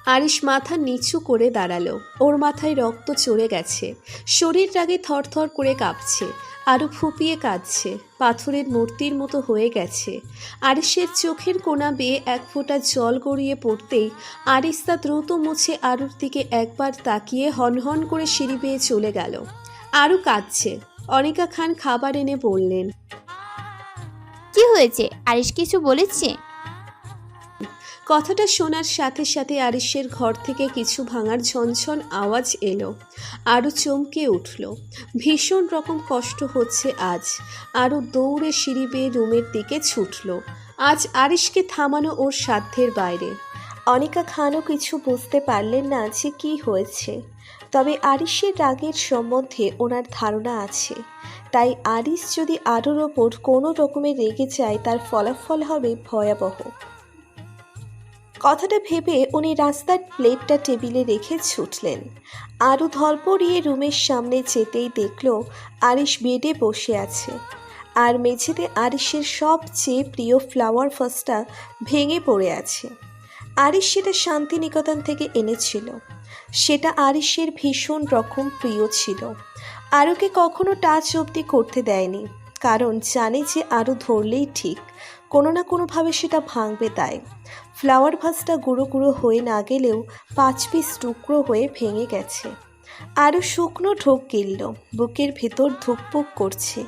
আরিশ মাথা নিচু করে দাঁড়ালো। ওর মাথায় রক্ত চড়ে গেছে, শরীর রাগে থরথর করে কাঁপছে, আরও ফুপিয়ে কাঁদছে, পাথরের মূর্তির মতো হয়ে গেছে। আরিশের চোখের কোণা বেয়ে এক ফোঁটা জল গড়িয়ে পড়তেই আরিশ তা দ্রুত মুছে আরুর দিকে একবার তাকিয়ে হনহন করে সিঁড়ি বেয়ে চলে গেল। আরু কাঁদছে। অনিকা খান খাবার এনে বললেন, কি হয়েছে? আরিশ কিছু বলেছে? কথাটা শোনার সাথে সাথে আরিশের ঘর থেকে কিছু ভাঙার ঝনঝন আওয়াজ এলো। আরও চমকে উঠল। ভীষণ রকম কষ্ট হচ্ছে আজ। আরও দৌড়ে সিঁড়ি বেয়ে রুমের দিকে ছুটল। আজ আরিশকে থামানো ওর সাধ্যের বাইরে। অনিকা খানও কিছু বুঝতে পারলেন না যে কী হয়েছে, তবে আরিশের রাগের সম্বন্ধে ওনার ধারণা আছে। তাই আরিশ যদি আরুর ওপর কোনো রকমে রেগে যায় তার ফলাফল হবে ভয়াবহ। কথাটা ভেবে উনি রাস্তার প্লেটটা টেবিলে রেখে ছুটলেন। আরও ধরপড়িয়ে রুমের সামনে যেতেই দেখল আরিশ বেডে বসে আছে, আর মেঝেতে আরিশের সবচেয়ে প্রিয় ফ্লাওয়ার ভাসটা ভেঙে পড়ে আছে। আরিশ সেটা শান্তিনিকেতন থেকে এনেছিল। সেটা আরিশের ভীষণ রকম প্রিয় ছিল। আরুকে কখনো টাচ অবধি করতে দেয়নি, কারণ জানে যে আরু ধরলেই ঠিক কোনো না কোনোভাবে সেটা ভাঙবে। তাই ফ্লাওয়ার ভাসটা গুঁড়ো গুঁড়ো হয়ে না গেলেও 5 পিস টুকরো হয়ে ভেঙে গেছে। আরও শুকনো ঢোক গিলল, বুকের ভেতর ধুকপুক করছে।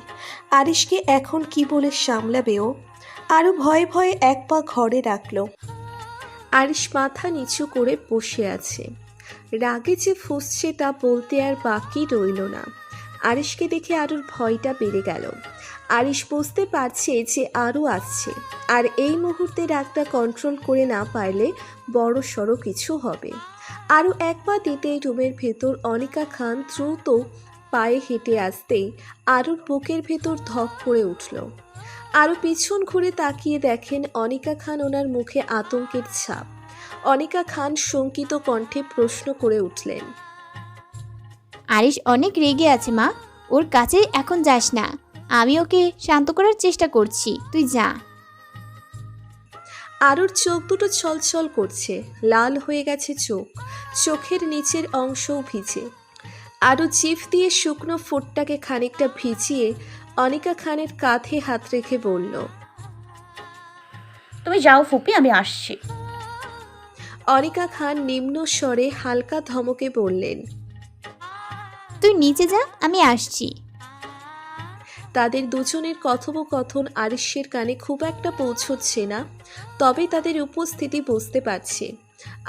আরিশকে এখন কি বলে সামলাবে ও? আরও ভয়ে ভয়ে এক পা ঘরে রাখল। আরিশ মাথা নিচু করে বসে আছে। রাগে যে ফুঁসছে তা বলতে আর বাকি রইল না। আরিশকে দেখে আরুর ভয়টা বেড়ে গেল। আরিশ বুঝতে পারছে যে আরও আসছে, আর এই মুহূর্তে রাগটা কন্ট্রোল করে না পারলে বড় সড়ো কিছু হবে। আরও এক পা দিতেই রুমের ভেতর অনিকা খান দ্রুত পায়ে হেঁটে আসতেই আরুর বুকের ভেতর ধক করে উঠল। আরও পিছন ঘুরে তাকিয়ে দেখেন অনিকা খান ওনার মুখে আতঙ্কের ছাপ। অনিকা খান শঙ্কিত কণ্ঠে প্রশ্ন করে উঠলেন, আরিশ অনেক রেগে আছে মা, ওর কাছে এখন যাস না। আমি ওকে শান্ত করার চেষ্টা করছি, তুই যা। আরুর চোখ দুটো ছলছল করছে, লাল হয়ে গেছে চোখ, চোখের নিচের অংশও ভিজে। আরু জিভ দিয়ে শুকনো ফোঁটটাকে খানিকটা ভিজিয়ে অনিকা খানের কাঁধে হাত রেখে বলল, তুমি যাও ফুপি, আমি আসছি। অনিকা খান নিম্ন স্বরে হালকা ধমকে বললেন, তুই নিচে যা, আমি আসছি। তাদের দুজনের কথোপকথন আরিশের কানে খুব একটা পৌঁছচ্ছে না, তবে তাদের উপস্থিতি বুঝতে পারছে।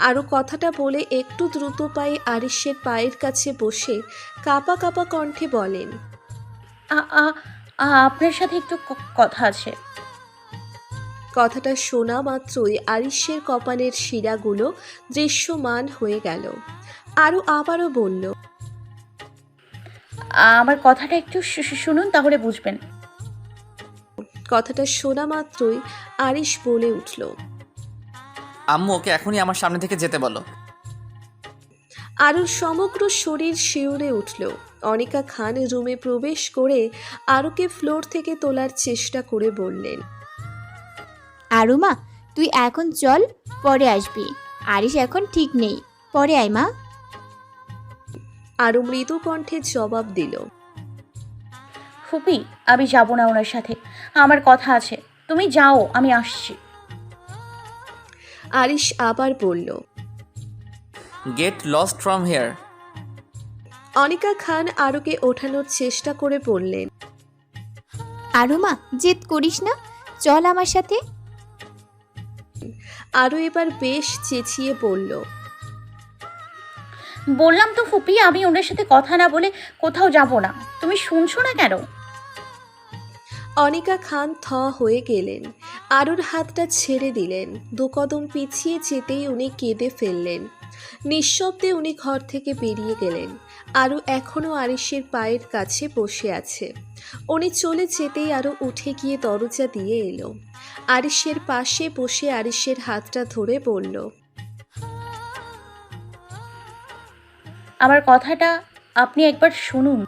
আরও কথাটা বলে একটু দ্রুত পায়ে আরিশের পায়ের কাছে বসে কাঁপা কাঁপা কণ্ঠে বলেন, আ- আ- আপনার সাথে একটু কথা আছে। কথাটা শোনা মাত্রই আরিশের কপালের শিরাগুলো দৃশ্যমান হয়ে গেল। আরও আবারও বলল, আমার কথাটা একটু শুনুন, তাহলে বুঝবেন। কথাটা শোনা মাত্রই আরিশ বলে উঠল, আম্মু ওকে এখনই আমার সামনে থেকে যেতে বলো। আরুর সমগ্র শরীর শিউরে উঠল। অনিকা খান রুমে প্রবেশ করে আরুকে ফ্লোর থেকে তোলার চেষ্টা করে বললেন, আরু মা, তুই এখন চল, পরে আসবি। আরিশ এখন ঠিক নেই, পরে আয় মা। আরু মৃদু কণ্ঠে জবাব দিল, ফুপি, আমি যাব না ওনার সাথে, আমার কথা আছে। তুমি যাও, আমি আসছি। আরিশ আবার বলল। Get lost from here. Anika Khan আরুকে ওঠানোর চেষ্টা করে বললেন, আরু মা, জেদ করিস না, চল আমার সাথে। আরু এবার বেশ চেঁচিয়ে বলল, বললাম তো ফুপি, আমি ওনার সাথে কথা না বলে কোথাও যাব না। তুমি শুনছো না কেন? অনিকা খান থ হয়ে গেলেন। আরুর হাতটা ছেড়ে দিলেন। 2 কদম পিছিয়ে যেতেই উনি কেঁদে ফেললেন। নিঃশব্দে উনি ঘর থেকে বেরিয়ে গেলেন। আরু এখনও আরিশের পায়ের কাছে বসে আছে। উনি চলে যেতেই আরু উঠে গিয়ে দরজা দিয়ে এলো। আরিশের পাশে বসে আরিশের হাতটা ধরে বলল, আমার কথাটা আপনি একবার শুনুন।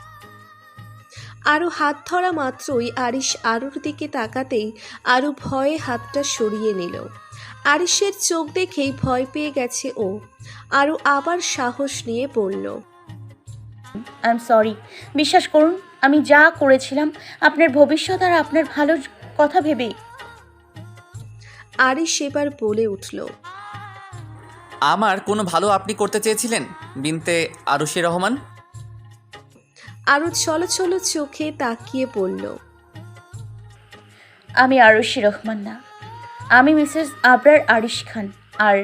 আরও হাত ধরা মাত্রই আরিশ আরুর দিকে তাকাতেই আরু ভয়ে হাতটা সরিয়ে নিল। আরিশের চোখ দেখেই ভয় পেয়ে গেছে ও। আরু আবার সাহস নিয়ে বলল, আই এম সরি। বিশ্বাস করুন, আমি যা করেছিলাম আপনার ভবিষ্যৎ আর আপনার ভালো কথা ভেবেই। আরিশ এবার বলে উঠল, আমার কোনো ভালো আপনি করতে চেয়েছিলেন বিনতে আরুশি রহমান? আরু ছলছল চোখে তাকিয়ে বলল, আমি আরুশি রহমান না, আমি মিসেস আবরার আরিশ খান। আর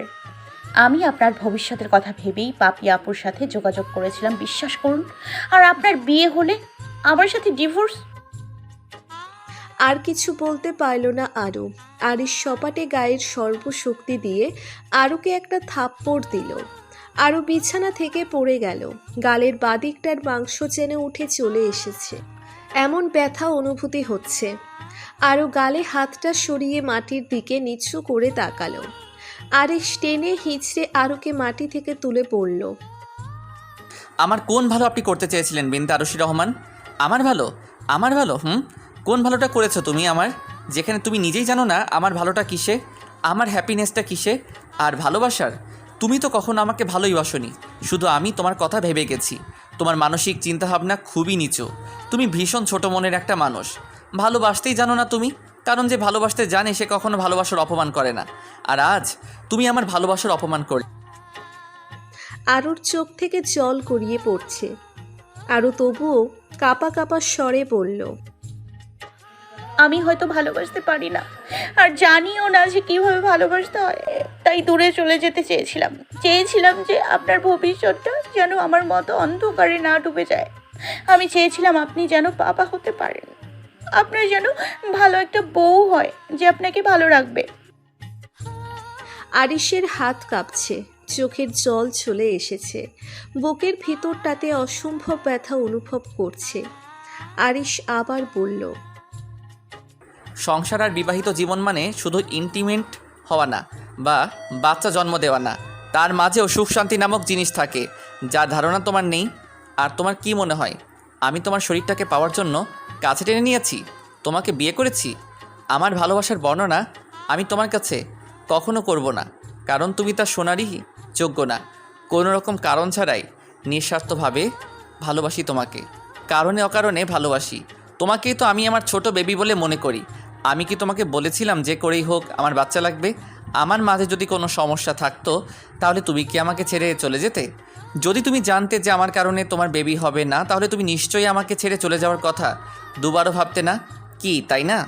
আমি আপনার ভবিষ্যতের কথা ভেবেই পাপি আপুর সাথে যোগাযোগ করেছিলাম, বিশ্বাস করুন। আর আপনার বিয়ে হলে আমার সাথে ডিভোর্স। আর কিছু বলতে পারল না আরু। আরিশ সপাটে গায়ের সর্বশক্তি দিয়ে আরুকে একটা থাপ্পড় দিল। আরু বিছানা থেকে পড়ে গেল। গালের বাদিকটার মাংস চেনে উঠে চলে এসেছে, এমন ব্যথা অনুভূতি হচ্ছে। আরু গালে হাতটা সরিয়ে মাটির দিকে নিচু করে তাকালো। আরিশ টেনে হিঁচড়ে আরুকে মাটি থেকে তুলে পড়ল। আমার কোন ভালো আপনি করতে চেয়েছিলেন বিনতে আরুশি রহমান? আমার ভালো? আমার ভালো? কোন ভালোটা করেছো তুমি আমার, যেখানে তুমি নিজেই জানো না আমার ভালোটা কিসে, আমার হ্যাপিনেসটা কিসে? আর ভালোবাসার তুমি তো কখনো আমাকে ভালোই বাসোনি, শুধু আমি তোমার কথা ভেবে গেছি। তোমার মানসিক চিন্তাভাবনা খুবই নিচু, তুমি ভীষণ ছোট মনের একটা মানুষ। ভালোবাসতেই জানো না তুমি, কারণ যে ভালোবাসতে জানে সে কখনো ভালোবাসার অপমান করে না। আর আজ তুমি আমার ভালোবাসার অপমান করে। আরুর চোখ থেকে জল গড়িয়ে পড়ছে। আরু তবুও কাঁপা কাঁপা স্বরে বলল, আমি হয়তো ভালোবাসতে পারি না, আর জানিও না যে কিভাবে ভালোবাসতে হয়, তাই দূরে চলে যেতে চেয়েছিলাম যে আপনার ভবিষ্যৎটা যেন আমার মতো অন্ধকারে না ডুবে যায়। আমি চেয়েছিলাম আপনি যেন বাবা হতে পারেন, আপনার যেন ভালো একটা বউ হয় যে আপনাকে ভালো রাখবে। আরিশের হাত কাঁপছে, চোখের জল চলে এসেছে, বুকের ভিতরটাতে অসম্ভব ব্যথা অনুভব করছে। আরিশ আবার বলল, সংসার আর বিবাহিত জীবন মানে শুধু ইন্টিমেট হওয়া না বা বাচ্চা জন্ম দেওয়া না, তার মাঝেও সুখ শান্তি নামক জিনিস থাকে যার ধারণা তোমার নেই। আর তোমার কি মনে হয় আমি তোমার শরীরটাকে পাওয়ার জন্য কাছে টেনে নিয়েছি, তোমাকে বিয়ে করেছি? আমার ভালোবাসার বর্ণনা আমি তোমার কাছে কখনো করব না, কারণ তুমি তার শোনারই যোগ্য না। কোনো রকম কারণ ছাড়াই নিঃস্বার্থভাবে ভালোবাসি তোমাকে, কারণে অকারণে ভালোবাসি তোমাকেই তো আমি আমার ছোট বেবি বলে মনে করি। আমি কি তোমাকে বলেছিলাম যে করেই হোক আমার বাচ্চা লাগবে? আমার মাঝে যদি কোনো সমস্যা থাকতো তাহলে তুমি কি আমাকে ছেড়ে চলে যেতে? যদি তুমি জানতে যে আমার কারণে তোমার বেবি হবে না, তাহলে তুমি নিশ্চয়ই আমাকে ছেড়ে চলে যাওয়ার কথা দুবারও ভাবতে না, কি তাই না?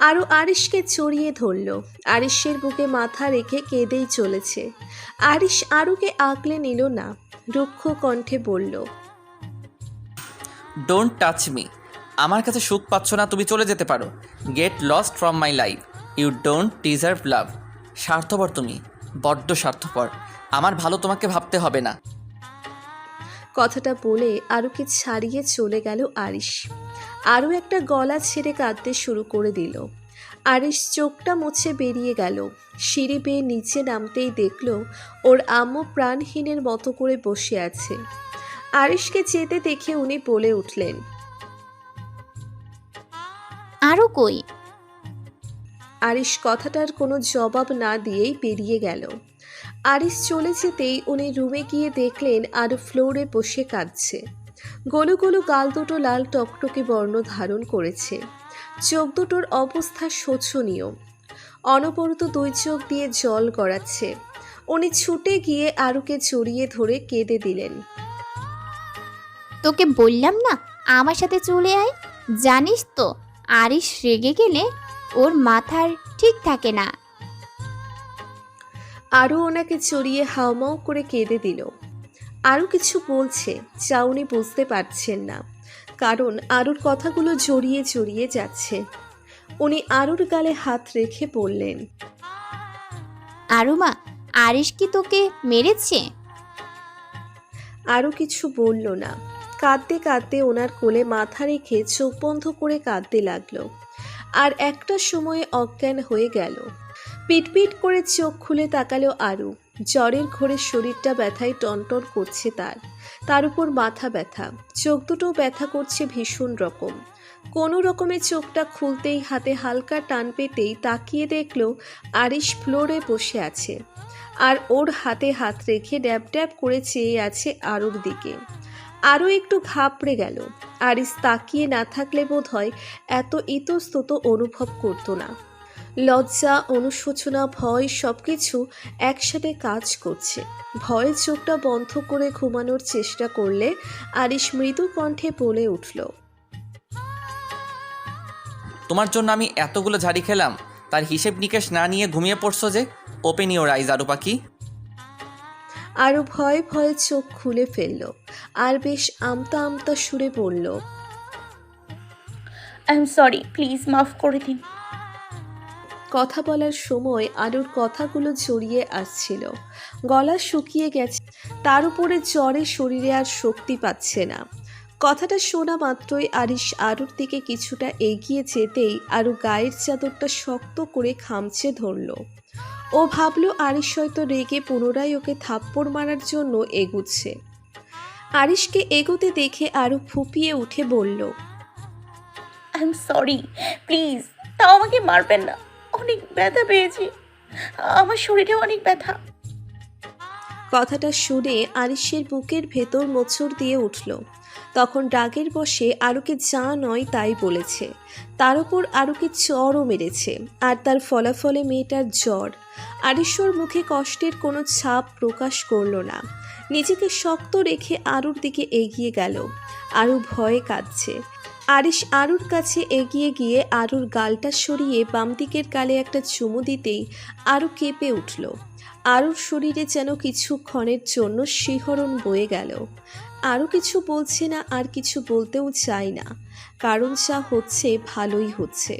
আরু আরিশকে জড়িয়ে ধরল। আরিশের বুকে মাথা রেখে কেঁদেই চলেছে। আরিশ আরুকে আগলে নিল না, রুক্ষ কণ্ঠে বলল, ডোন্ট টাচ মি। আমার কাছে সুখ পাচ্ছ না, তুমি চলে যেতে পারো। Get lost from my life, you don't deserve love. স্বার্থপর তুমি, বড্ড স্বার্থপর। আমার ভালো তোমাকে ভাবতে হবে না। কথাটা বলে আরুকে ছাড়িয়ে চলে গেল আরিশ। আরু একটা গলা ছেড়ে কাঁদতে শুরু করে দিল। আরিশ চোখটা মুছে বেরিয়ে গেল। সিঁড়ি বেয়ে নিচে নামতেই দেখল ওর আম্মু প্রাণহীনের মতো করে বসে আছে। আরিশকে যেতে দেখে উনি বলে উঠলেন, আরও কই? আরিশ কথাটার কোনো জবাব না দিয়েই বেরিয়ে গেল। আরিশ চলে যেতেই উনি রুমে গিয়ে দেখলেন আরু ফ্লোরে বসে কাঁদছে। গোলু গোলু গাল দুটো লাল টকটকে বর্ণ ধারণ করেছে, চোখ দুটোর অবস্থা শোচনীয়, অনবরত দুই চোখ দিয়ে জল গড়াচ্ছে। উনি ছুটে গিয়ে আরুকে জড়িয়ে ধরে কেঁদে দিলেন। তোকে বললাম না আমার সাথে চলে আয়। জানিস তো আরিশ রেগে গেলে ওর মাথার ঠিক থাকে না। আরু ওনাকে জড়িয়ে হাউমাউ করে কেঁদে দিল। আরও কিছু বলছে যা উনি বুঝতে পারছেন না, কারণ আরুর কথাগুলো জড়িয়ে জড়িয়ে যাচ্ছে। উনি আরুর গালে হাত রেখে বললেন, আরুমা, আরিশ কি তোকে মেরেছে? আরও কিছু বলল না। কাঁদতে কাঁদতে ওনার কোলে মাথা রেখে চোখ বন্ধ করে কাঁদতে লাগলো। আর একটা সময়ে অজ্ঞান হয়ে গেল। পিটপিট করে চোখ খুলে তাকালো আরু। জ্বরের ঘোরে শরীরটা ব্যথায় টনটন করছে তার। তার উপর মাথা ব্যথা, চোখ দুটো ব্যথা করছে ভীষণ রকম। কোনো রকমে চোখটা খুলতেই হাতে হালকা টান পেতেই তাকিয়ে দেখল আরিশ ফ্লোরে বসে আছে, আর ওর হাতে হাত রেখে ড্যাব ড্যাব করে চেয়ে আছে আরুর দিকে। আরও একটু ঘাবড়ে গেল। আরিশ তাকিয়ে না থাকলে বোধহয় এত ইতস্তত অনুভব করতো না। লজ্জা, অনুশোচনা, ভয় সবকিছু একসাথে কাজ করছে। ভয়ে চোখটা বন্ধ করে ঘুমানোর চেষ্টা করলে আরিশ মৃদু কণ্ঠে বলে উঠল, তোমার জন্য আমি এতগুলো ঝাড়ি খেলাম, তার হিসেব নিকেশ না নিয়ে ঘুমিয়ে পড়ছো যে? ওপেন ইওর আইজ আরু পাখি। আরও ভয়ে ভয়ে চোখ খুলে ফেলল আর বেশ আমতা আমতা সুরে বলল, আই এম সরি, প্লিজ মাফ করে দিন। কথা বলার সময় আরুর কথাগুলো জড়িয়ে আসছিল, গলা শুকিয়ে গেছে, তার উপরে জ্বরে শরীরে আর শক্তি পাচ্ছে না। কথাটা শোনা মাত্রই আরিশ আরুর দিকে কিছুটা এগিয়ে যেতেই আরু গায়ের চাদরটা শক্ত করে খামচে ধরল। ও ভাবল আরিশ হয়তো রেগে পুনরায় ওকে থাপ্পড় মারার জন্য এগুচ্ছে। আরিশকে এগোতে দেখে আরু ফুপিয়ে উঠে বলল, আই এম সরি, প্লিজ, তাও আমাকে মারবেন না, অনেক ব্যথা পেয়েছি, আমার শরীরে অনেক ব্যথা। কথাটা শুনে আরিশের বুকের ভেতর মোচড় দিয়ে উঠল। তখন রাগের বশে আরুকে যা নয় তাই বলেছে, তার উপর আরুকে চড়ও মেরেছে, আর তার ফলাফলে মেয়েটার জ্বর। আরিশর মুখে কষ্টের কোনো ছাপ প্রকাশ করল না, নিজেকে শক্ত রেখে আরুর দিকে এগিয়ে গেল। আরু ভয়ে কাঁদছে। আরিশ আরুর কাছে এগিয়ে গিয়ে আরুর গালটা সরিয়ে বাম দিকের গালে একটা চুমু দিতেই আরু কেঁপে উঠল। আরুর শরীরে যেন কিছুক্ষণের জন্য শিহরণ বয়ে গেল। আরও কিছু বলছে না, আর কিছু বলতেও চায় না, কারণ যা হচ্ছে ভালোই হচ্ছে,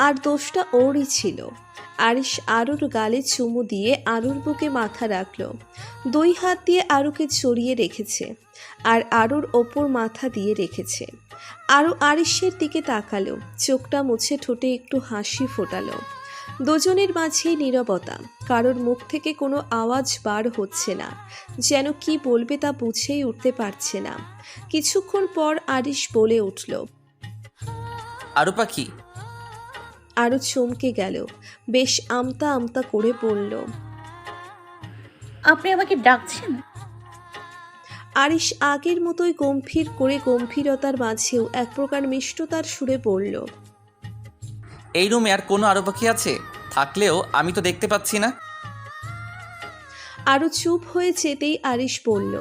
আর দোষটা ওরই ছিল। আরিশ আরুর গালে চুমু দিয়ে আরুর বুকে মাথা রাখল, দুই হাত দিয়ে আরুকে জড়িয়ে রেখেছে, আর আরুর ওপর মাথা দিয়ে রেখেছে। আরু আরিশের দিকে তাকালো, চোখটা মুছে ঠোঁটে একটু হাসি ফোটালো। দুজনের মাঝেই নীরবতা, কারোর মুখ থেকে কোনো আওয়াজ বার হচ্ছে না, যেন কি বলবে তা বুঝেই উঠতে পারছে না। কিছুক্ষণ পর আরিশ বলে উঠল, আরু পাখি। আরও চমকে গেল, বেশ আমতা আমতা করে বলল, আপনি আমাকে ডাকছেন? আরিশ আগের মতোই গম্ভীর করে গম্ভীরতার মাঝেও এক প্রকার মিষ্টতার সুরে বলল, এই রুমে আর কোনো আরু পাখি আছে? থাকলেও আমি তো দেখতে পাচ্ছি না। আরও চুপ হয়ে যেতেই আরিশ বলল,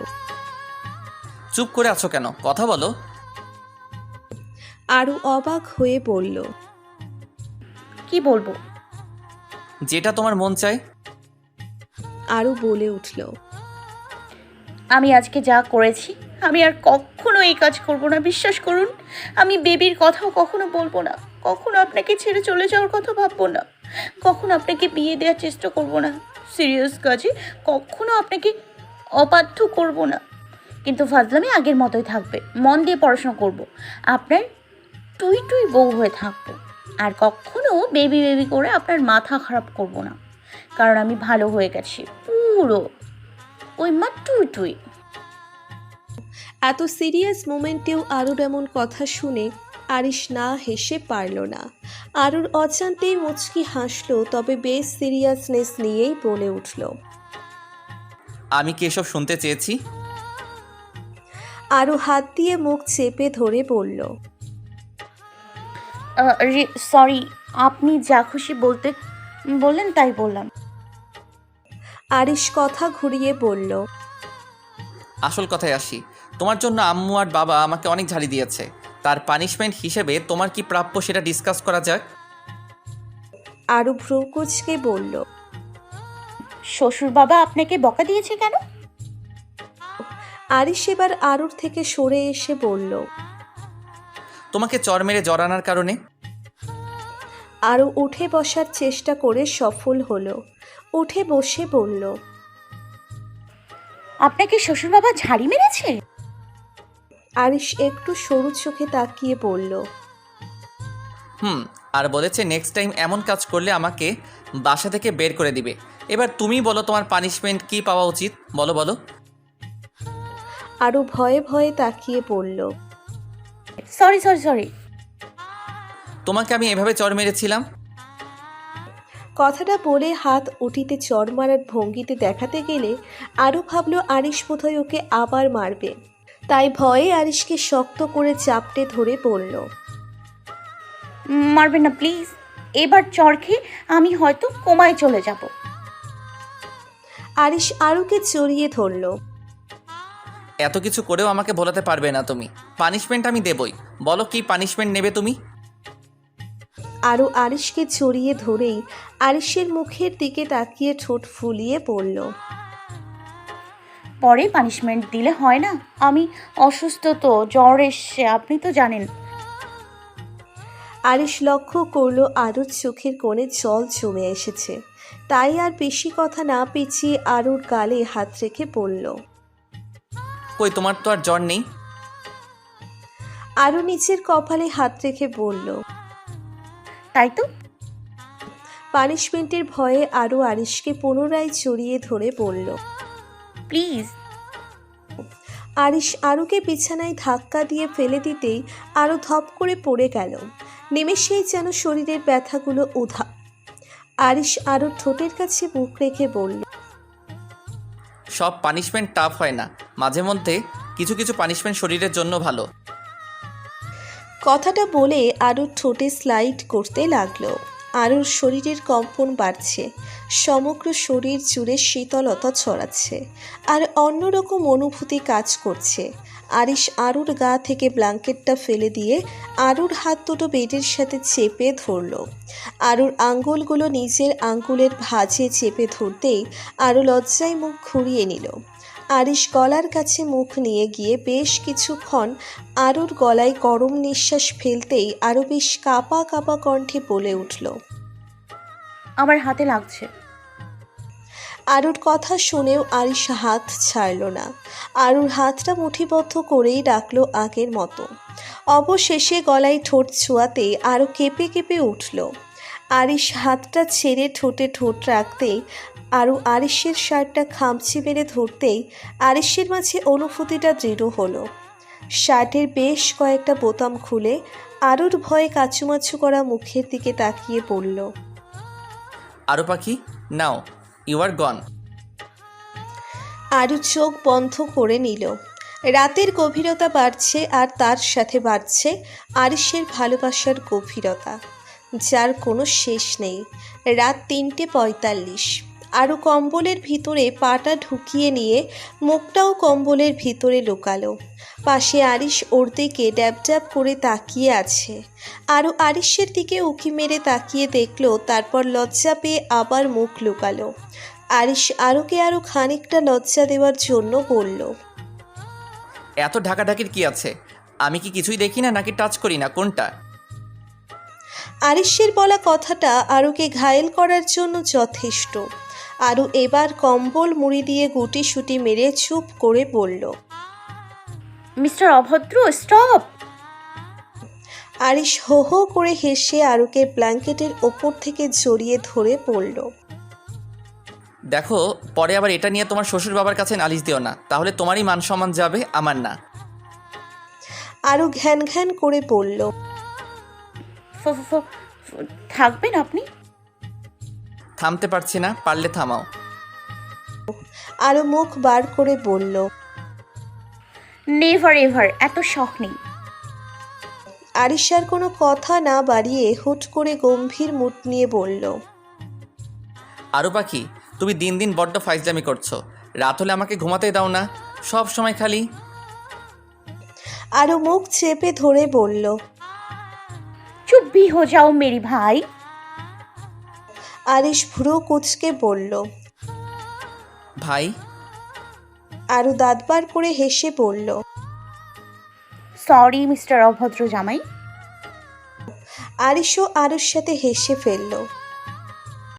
চুপ করে আছো কেন? কথা বলো। আরও অবাক হয়ে বলল, কি বলবো? যেটা তোমার মন চায়। আরও বলে উঠল, আমি আজকে যা করেছি, আমি আর কখনো এই কাজ করব না, বিশ্বাস করুন। আমি বেবির কথাও কখনো বলবো না, কখনো আপনাকে ছেড়ে চলে যাওয়ার কথা ভাববো না, কখনো আপনাকে বিয়ে দেওয়ার চেষ্টা করব না, সিরিয়াস কাজে কখনো আপনাকে অবাধ্য করব না। কিন্তু ফাজলামি আগের মতোই থাকবে, মন দিয়ে পড়াশোনা করব, আপনার টুই টুই বউ হয়ে থাকবো, আর কখনো বেবি বেবি করে আপনার মাথা খারাপ করব না, কারণ আমি ভালো হয়ে গেছি পুরো, ওই মা টুই টুই। এত সিরিয়াস মোমেন্টেও আরুর এমন কথা শুনে আরিশ না হেসে পারল না। আরুর অজান্তেই মুচকি হাসল, তবে বেশ সিরিয়াসনেস নিয়েই বলে উঠল, আমি কি এসব শুনতে চেয়েছি? আরু হাত দিয়ে মুখ চেপে ধরে বলল, সরি, আপনি যা খুশি বলতে বললেন তাই বললাম। আরিশ কথা ঘুরিয়ে বলল, আসল কথায় আসি, তোমার জন্য আম্মু আর বাবা আমাকে অনেক ঝাড়ি দিয়েছে, তার পানিশমেন্ট হিসেবে তোমার কি প্রাপ্য সেটা ডিসকাস করা যাক। আরু ভ্রু কুঁচকে বলল, শ্বশুর বাবা আপনাকে বকা দিয়েছে কেন? আরিশ এবার আরুর থেকে সরে এসে বলল, তোমাকে চর মেরে জড়ানোর কারণে। আরু উঠে বসার চেষ্টা করে সফল হলো, উঠে বসে বলল, আপনাকে শ্বশুর বাবা ঝাড়ি মেরেছে? আরিশ একটু সরু চোখে তাকিয়ে বলল, আর বলেছে নেক্সট টাইম এমন কাজ করলে আমাকে বাসা থেকে বের করে দিবে। এবার তুমি বলো তোমার পানিশমেন্ট কি পাওয়া উচিত, বলো বলো। আরও ভয়ে ভয়ে তাকিয়ে পড়ল। Sorry sorry sorry. তোমাকে আমি এভাবে চড় মেরেছিলাম। কথাটা বলে হাত উঠিতে চড় মারার ভঙ্গিতে দেখাতে গেলে আরও ভাবল আরিশ বোধহয় ওকে আবার মারবে, তাই ভয়ে আরিশকে শক্ত করে চাপটে ধরে পড়ল। মারবেন না প্লিজ, এবার চড় খেয়ে আমি হয়তো কোমায় চলে যাব। আরিশ আরুকে জড়িয়ে ধরল। এত কিছু করেও আমাকে ভোলাতে পারবে না তুমি। পানিশমেন্ট আমি দেবই। বলো কি পানিশমেন্ট নেবে তুমি? আরও আরিশকে জড়িয়ে ধরেই আরিশের মুখের দিকে তাকিয়ে ঠোঁট ফুলিয়ে পড়ল। পরে পানিশমেন্ট দিলে হয় না? আমি অসুস্থ তো, জ্বর এসছে, আপনি তো জানেন। আরিশ লক্ষ্য করল আরুর চোখের কোণে জল জমে এসেছে, তাই আর বেশি কথা না পেঁচিয়ে আরুর গালে হাত রেখে পড়ল। কই, তোমার তো আর জ্বর নেই। আরু নিচের কপালে হাত রেখে বলল। তাই তো। পানিশমেন্টের ভয়ে আরু আরিশকে পুনরায় জড়িয়ে ধরে বলল। প্লিজ। আরিশ আরুকে বিছানায় ধাক্কা দিয়ে ফেলে দিতেই আরু ধপ করে পড়ে গেল। নিমেষেই যেন শরীরের ব্যথাগুলো উধা। আরিশ আরুর ঠোঁটের কাছে মুখ রেখে বলল। সব পানিশমেন্ট টাফ হয় না, মাঝে মধ্যে কিছু কিছু পানিশমেন্ট শরীরের জন্য ভালো। কথাটা বলে আরুর ঠোঁটে স্লাইড করতে লাগলো। আরুর শরীরের কম্পন বাড়ছে, সমগ্র শরীর জুড়ে শীতলতা ছড়াচ্ছে, আর অন্যরকম অনুভূতি কাজ করছে। আরিশ আরুর গা থেকে ব্ল্যাঙ্কেটটা ফেলে দিয়ে আরুর হাত দুটো বেডের সাথে চেপে ধরল। আরুর আঙ্গুলগুলো নিজের আঙ্গুলের ভাঁজে চেপে ধরতেই আরু লজ্জায় মুখ ঘুরিয়ে নিল। আরিশ গলার কাছে মুখ নিয়ে গিয়ে বেশ কিছুক্ষণ আরুর গলায় গরম নিঃশ্বাস ফেলতেই আরও বেশ কাঁপা কাঁপা কণ্ঠে বলে উঠল। আমার হাতে লাগছে। আরুর কথা শুনেও আরিশ হাত ছাড়ল না। আরুর হাতটা মুঠিবদ্ধ করেই রাখলো আগের মতো। অবশেষে গলায় ঠোঁট ছোঁয়াতেই আরও কেঁপে কেঁপে উঠল। আরিশ হাতটা ছেড়ে ঠোঁটে ঠোঁট রাখতেই আরও আরিশের শার্টটা খামচি মেরে ধরতেই আরিশের মাঝে অনুভূতিটা দৃঢ় হলো। শার্টের বেশ কয়েকটা বোতাম খুলে আরুর ভয়ে কাচুমাচু করা মুখের দিকে তাকিয়ে পড়ল। আরু পাখি, নাও, ইউ আর গন। আরু চোখ বন্ধ করে নিল। রাতের গভীরতা বাড়ছে, আর তার সাথে বাড়ছে আরিশের ভালোবাসার গভীরতা, যার কোনো শেষ নেই। রাত 3:45। আরু কম্বলের ভিতরে পাটা ঢুকিয়ে নিয়ে মুখটাও কম্বলের ভিতরে লুকালো। পাশে আরিশ ওর দিকে ড্যাব ড্যাব করে তাকিয়ে আছে। আরু আরিশের দিকে উঁকি মেরে তাকিয়ে দেখলো, তারপর লজ্জা পেয়ে আবার মুখ লুকালো। আরিশ আরুকে আরও খানিকটা লজ্জা দেওয়ার জন্য বলল। এত ঢাকাঢাকির কি আছে? আমি কি কিছুই দেখি না নাকি টাচ করি না, কোনটা? আরিশের বলা কথাটা আরুকে ঘায়েল করার জন্য যথেষ্ট। আরু এবার কম্বল মুড়ি দিয়ে গুটি সুটি মেরে চুপ করে বলল। মিস্টার অভদ্র, স্টপ। আরিশ হো হো করে হেসে আরুকে ব্ল্যাঙ্কেটের ওপর থেকে জড়িয়ে ধরে পড়ল। দেখো, পরে আবার এটা নিয়ে তোমার শ্বশুর বাবার কাছে নালিশ দিও না, তাহলে তোমারই মান সম্মান যাবে, আমার না। আরু ঘ্যান ঘ্যান করে বলল। থাকবেন আপনি? থামতে পারছি না, পারলে থামাও। আরু মুখ বার করে বলল। নেভার এভার, এত শখ নেই। আরিশ আর কোনো কথা না বাড়িয়ে হুট করে গম্ভীর মুড নিয়ে বলল। আরু পাখি, তুমি দিন দিন বড্ড ফাইজলামি করছো। রাত হলে আমাকে ঘুমাতে দাও না, সব সময় খালি। আরু মুখ চেপে ধরে বলল। চুপ भी हो जाओ मेरी भाई। আরিশ ভ্রু কুঁচকে বলল। ভাই? আরু দাঁত বার করে হেসে বলল। সরি মিস্টার অভদ্র জামাই। আরিশও আরুর সাথে হেসে ফেলল।